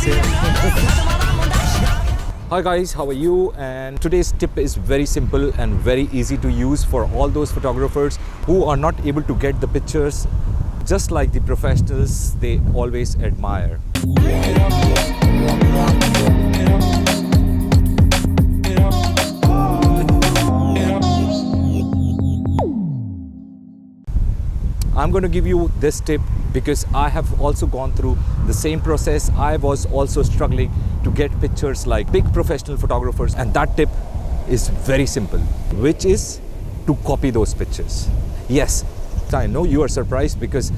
him. Hi guys, how are you? And today's tip is very simple and very easy to use for all those photographers who are not able to get the pictures just like the professionals they always admire. I'm going to give you this tip because I have also gone through the same process. I was also struggling to get pictures like big professional photographers, and that tip is very simple, which is to copy those pictures. Yes, I know you are surprised because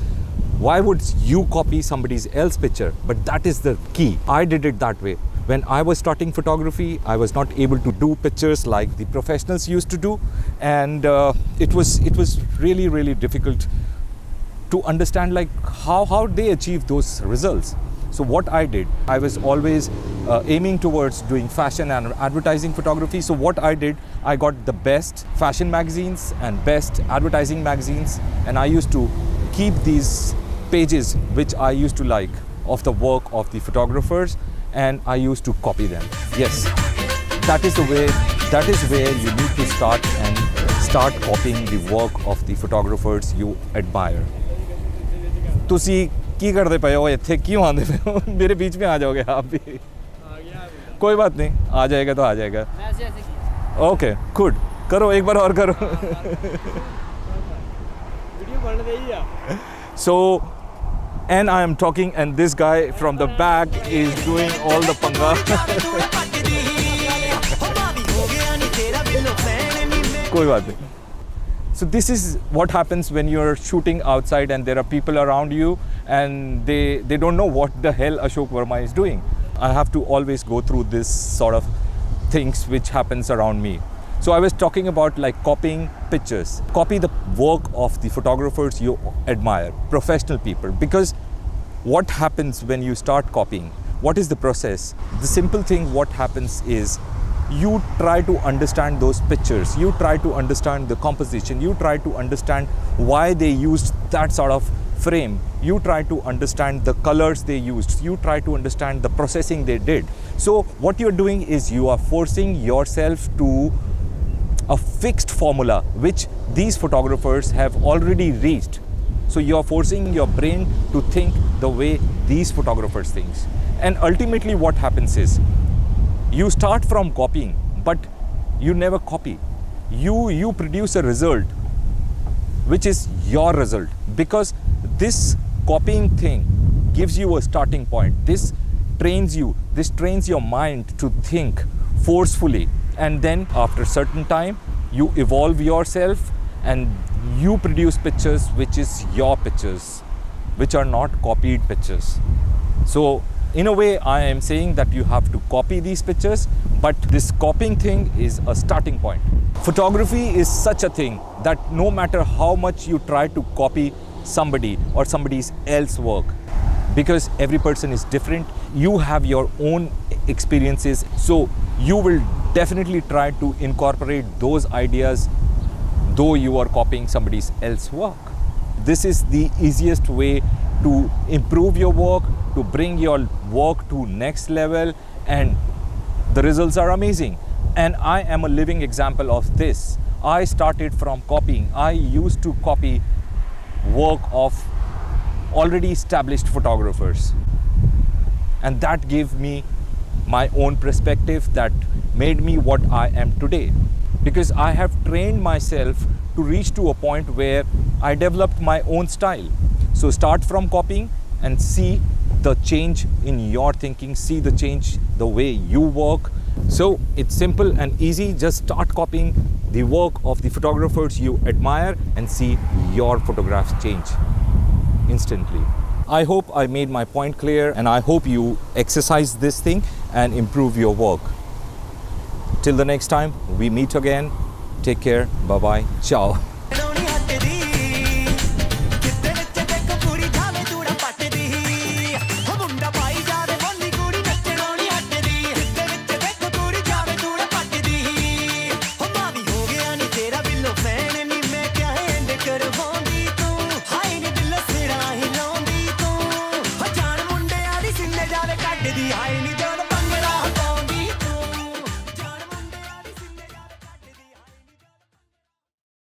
why would you copy somebody else's picture? But that is the key. I did it that way. When I was starting photography, I was not able to do pictures like the professionals used to do, and it was really difficult to understand like how they achieve those results. So what I did, I was always aiming towards doing fashion and advertising photography. So what I did, I got the best fashion magazines and best advertising magazines, and I used to keep these pages which I used to like of the work of the photographers, and I used to copy them. Yes, that is the way, that is where you need to start and start copying the work of the photographers you admire. तुसी की करते पे हो इत्थे क्यों आंदे पे हो मेरे बीच में आ जाओगे आप भी कोई बात नहीं आ जाएगा तो आ जाएगा ओके गुड करो एक बार और करो so and I am talking and this guy from the back is doing all the panga कोई बात नहीं. So this is what happens when you're shooting outside and there are people around you and they don't know what the hell Ashok Verma is doing. I have to always go through this sort of things which happens around me. So I was talking about like copying pictures. Copy the work of the photographers you admire, professional people. Because what happens when you start copying? What is the process? The simple thing what happens is you try to understand those pictures, you try to understand the composition, you try to understand why they used that sort of frame, you try to understand the colors they used, you try to understand the processing they did. So what you're doing is you are forcing yourself to a fixed formula which these photographers have already reached. So you're forcing your brain to think the way these photographers think. And ultimately what happens is you start from copying, but you never copy. You produce a result, which is your result. Because this copying thing gives you a starting point. This trains your mind to think forcefully. And then after a certain time, you evolve yourself and you produce pictures which is your pictures, which are not copied pictures. So in a way, I am saying that you have to copy these pictures, but this copying thing is a starting point. Photography is such a thing that no matter how much you try to copy somebody or somebody else's work, because every person is different, you have your own experiences, so you will definitely try to incorporate those ideas though you are copying somebody else's work. This is the easiest way to improve your work, to bring your work to next level, and the results are amazing. And I am a living example of this. I started from copying. I used to copy work of already established photographers, and that gave me my own perspective that made me what I am today, because I have trained myself to reach to a point where I developed my own style. So start from copying and see the change in your thinking, see the change the way you work. So it's simple and easy. Just start copying the work of the photographers you admire and see your photographs change instantly. I hope I made my point clear, and I hope you exercise this thing and improve your work. Till the next time we meet again, take care, bye bye, ciao. ਜਾਣ ਮੁੰਡਿਆਂ ਦੀ ਸਿੰਨੇ ਜਾਵੇ ਕੱਢ di hai ni